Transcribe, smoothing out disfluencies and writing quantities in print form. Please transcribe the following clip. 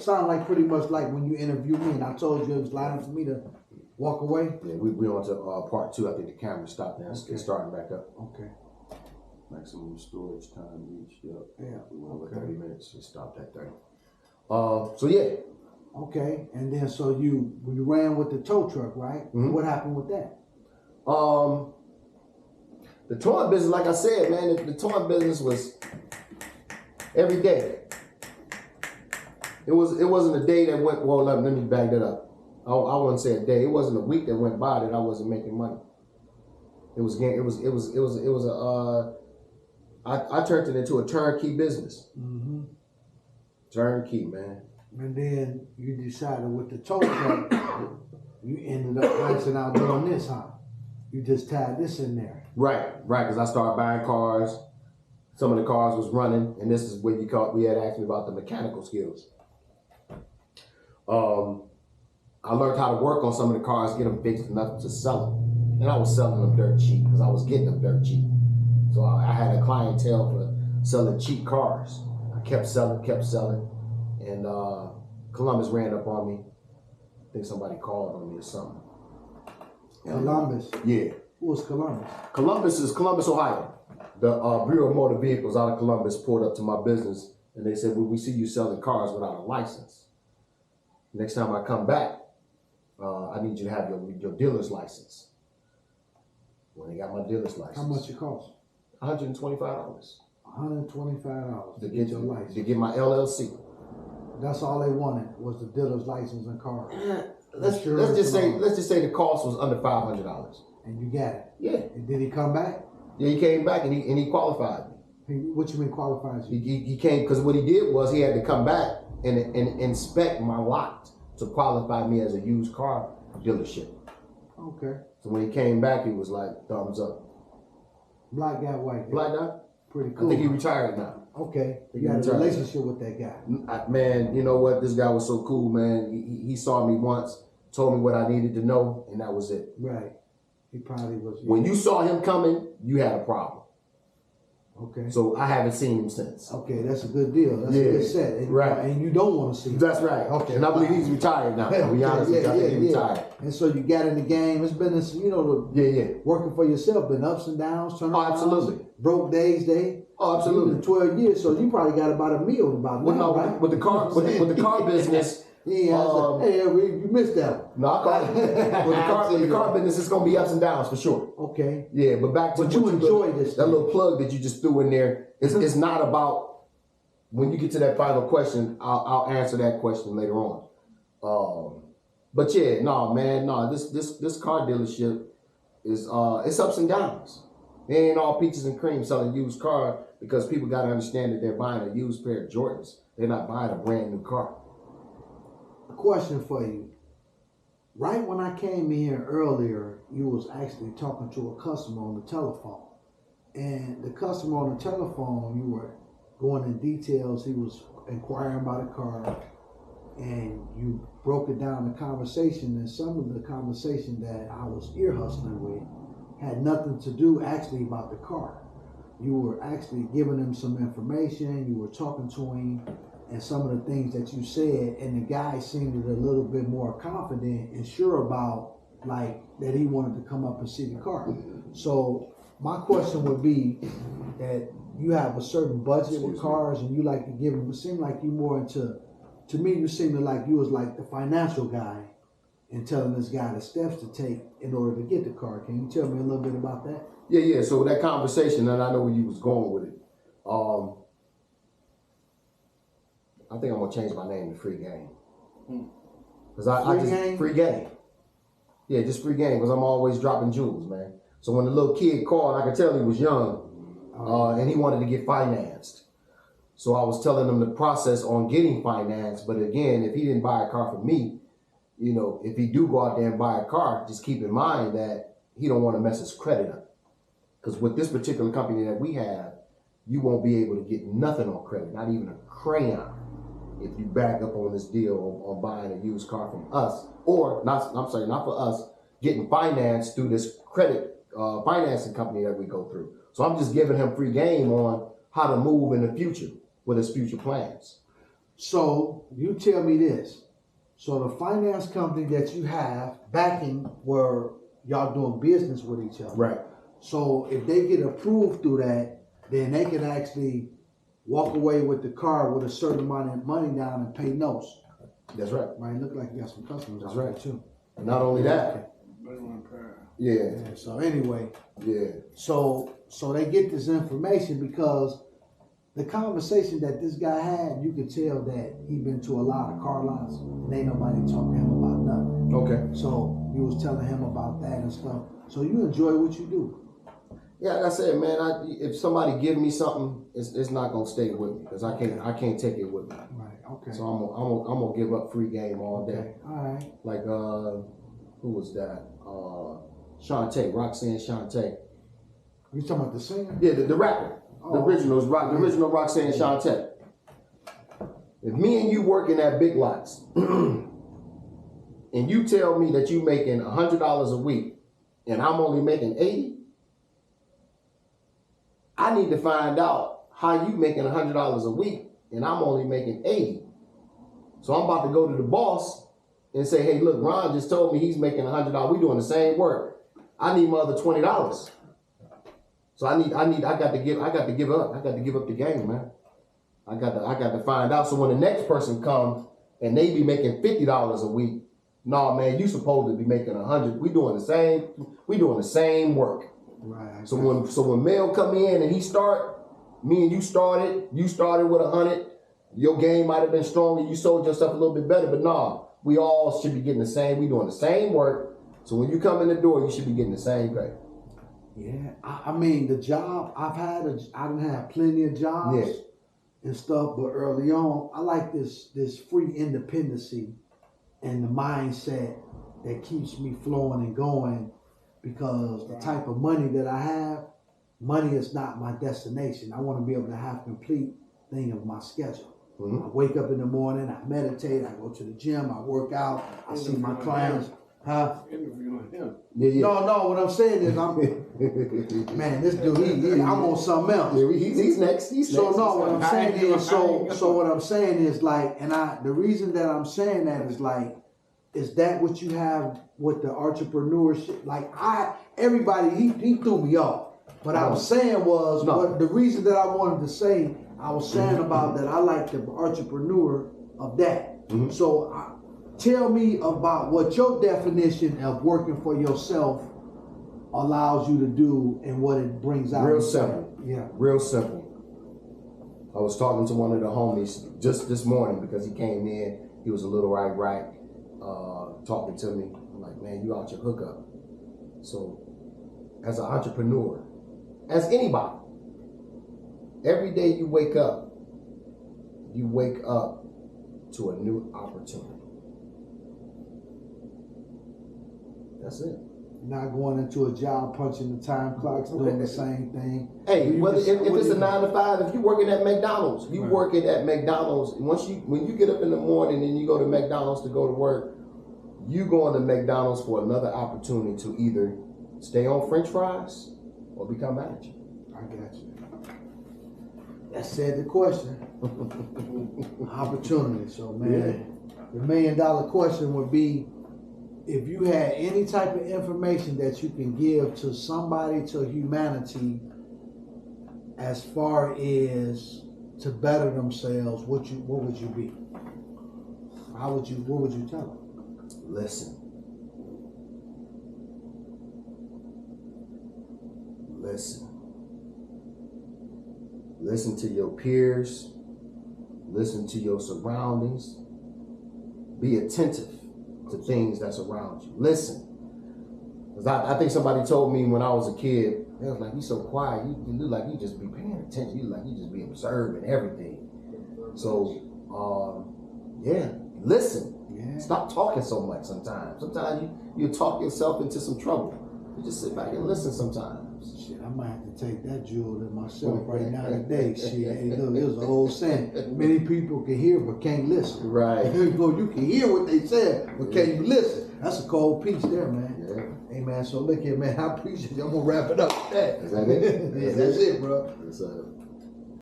sound like pretty much like when you interviewed me and I told you it was lining for me to walk away. Yeah, we on to part 2. I think the camera stopped now. It's starting back up. Okay. Maximum storage time reached. Yep. Yeah. We went over 30 minutes. It stopped at 30. So yeah. Okay, and then so you ran with the tow truck, right? Mm-hmm. What happened with that? The towing business, like I said, man, the towing business was every day. It wasn't a day that went. Well, let me back that up. I wouldn't say a day. It wasn't a week that went by that I wasn't making money. I turned it into a turnkey business. Mm-hmm. Turnkey, man. And then you decided with the tow truck, you ended up branching out doing this, huh? You just tied this in there. Right, because I started buying cars. Some of the cars was running, and this is what we had asked me about the mechanical skills. I learned how to work on some of the cars, get them fixed enough to sell them. And I was selling them dirt cheap because I was getting them dirt cheap. So I had a clientele for selling cheap cars. I kept selling. And Columbus ran up on me. I think somebody called on me or something. Columbus? Yeah. Who was Columbus? Columbus is Columbus, Ohio. The Bureau of Motor Vehicles out of Columbus pulled up to my business and they said, well, we see you selling cars without a license. Next time I come back, I need you to have your dealer's license. When they got my dealer's license. How much it cost? $125. $125 to get your license. To get my LLC. That's all they wanted was the dealer's license and cars. Let's just say the cost was under $500. And you got it. Yeah. And did he come back? Yeah, he came back and he qualified me. What you mean qualified you? He came because what he did was he had to come back and inspect my lot to qualify me as a used car dealership. Okay. So when he came back, he was like, thumbs up. Black guy, white guy. Black guy? Pretty cool. I think he retired now. Okay. You got a relationship with that guy. Man, you know what? This guy was so cool, man. He saw me once, told me what I needed to know, and that was it. Right. He probably was. When you saw him coming, you had a problem. Okay. So I haven't seen him since. Okay, that's a good deal. That's a good set. And, right. And you don't want to see him. That's right. Okay. And I believe he's retired now. I'll be honest with you. I think he's retired. And so you got in the game. It's been this, working for yourself, been ups and downs, turnarounds. Oh, absolutely. Broke days, day. Oh, absolutely. Been 12 years, so you probably got about a meal about now, no, right? with the car business. Yeah, hey, you missed that one. No, I call it. With the car business, it's gonna be ups and downs for sure. Okay. Yeah, but back to what you enjoy this. That little plug that you just threw in there. It's not about. When you get to that final question, I'll answer that question later on. But yeah, this car dealership is it's ups and downs. It ain't all peaches and cream selling used car because people got to understand that they're buying a used pair of Jordans. They're not buying a brand new car. A question for you. Right when I came in here earlier, you was actually talking to a customer on the telephone. And the customer on the telephone, you were going in details. He was inquiring about a car. And you broke it down the conversation. And some of the conversation that I was ear hustling with had nothing to do actually about the car. You were actually giving him some information. You were talking to him. And some of the things that you said, and the guy seemed a little bit more confident and sure about like that he wanted to come up and see the car. So my question would be that you have a certain budget with cars and you like to give them, it seemed like you more into, to me you seemed like you was like the financial guy and telling this guy the steps to take in order to get the car. Can you tell me a little bit about that? Yeah. So that conversation, and I know where you was going with it. I think I'm gonna change my name to Free Game. Cause free game. Yeah, just free game. Cause I'm always dropping jewels, man. So when the little kid called, I could tell he was young, and he wanted to get financed. So I was telling him the process on getting financed. But again, if he didn't buy a car from me, if he do go out there and buy a car, just keep in mind that he don't want to mess his credit up. Because with this particular company that we have, you won't be able to get nothing on credit, not even a crayon. If you back up on this deal on buying a used car from us, or not for us, getting financed through this credit financing company that we go through. So I'm just giving him free game on how to move in the future with his future plans. So you tell me this. So the finance company that you have backing where y'all doing business with each other. Right. So if they get approved through that, then they can actually walk away with the car with a certain amount of money down and pay notes. That's right. Right. Look like you got some customers. That's out right there too. Not only that. Yeah. Yeah. So anyway. Yeah. So they get this information because the conversation that this guy had, you could tell that he been to a lot of car lots and ain't nobody talk to him about nothing. Okay. So you was telling him about that and stuff. So you enjoy what you do. Yeah, like I said, man, if somebody give me something, it's not gonna stay with me because I can't take it with me. Right. Okay. So I'm gonna give up free game all day. Okay. All right. Like who was that? Shantae, Roxanne Shantae. You talking about the singer? Yeah, the rapper. The original Roxanne Shantae. If me and you working at Big Lots and you tell me that you making $100 a week and I'm only making 80, I need to find out how you making $100 a week and I'm only making 80. So I'm about to go to the boss and say, hey, look, Ron just told me he's making $100. We doing the same work. I need my other $20. So I got to give up. I got to give up the game, man. I got to find out. So when the next person comes and they be making $50 a week, nah, man, you supposed to be making 100. We doing the same work. Right. So when Mel come in and he start, me and you started with 100. Your game might have been stronger. You sold yourself a little bit better, but nah, we all should be getting the same. We doing the same work. So when you come in the door, you should be getting the same pay. Yeah, I mean the job I done had plenty of jobs and stuff, but early on, I like this free independency and the mindset that keeps me flowing and going because the type of money that I have, money is not my destination. I want to be able to have complete thing of my schedule. Mm-hmm. I wake up in the morning, I meditate, I go to the gym, I work out, I see my clients. Huh? Interviewing him. Yeah. No, what I'm saying is man, this dude, I'm on something else. Yeah, he's next. So no, what I'm saying is, so what I'm saying is like, and the reason that I'm saying that is like, is that what you have with the entrepreneurship? Like everybody, he threw me off. What I was saying was, what the reason that I wanted to say, I was saying about that I like the entrepreneur of that. Mm-hmm. So tell me about what your definition of working for yourself allows you to do and what it brings out. Real simple. Yeah. Real simple. I was talking to one of the homies just this morning because he came in. He was a little right, talking to me. I'm like, man, you out your hookup. So as an entrepreneur, as anybody, every day you wake up to a new opportunity. That's it. Not going into a job, punching the time clocks, doing the same thing. Hey, if it's a 9 to 5, if you're working at McDonald's, when you get up in the morning and you go to McDonald's to go to work, you going to McDonald's for another opportunity to either stay on French fries or become manager. I got you. That said the question. Opportunity. So man, the $1 million question would be, if you had any type of information that you can give to somebody, to humanity, as far as to better themselves, what would you be? What would you tell them? Listen. Listen to your peers. Listen to your surroundings. Be attentive to things that's around you. Listen. Because I think somebody told me when I was a kid, they was like, you so quiet, you look like you just be paying attention. You look like you just be observing everything. So, listen. Yeah. Stop talking so much sometimes. Sometimes you talk yourself into some trouble. You just sit back and listen sometimes. Shit, I might have to take that jewel to myself right now today. Shit, hey, look, it was an old saying. Many people can hear but can't listen. Right. You can hear what they said, but can you listen? That's a cold piece there, man. Yeah. Hey, man, so look here, man. I appreciate you. I'm going to wrap it up with that. Is that it? Yeah, that's it, bro. Yes, sir.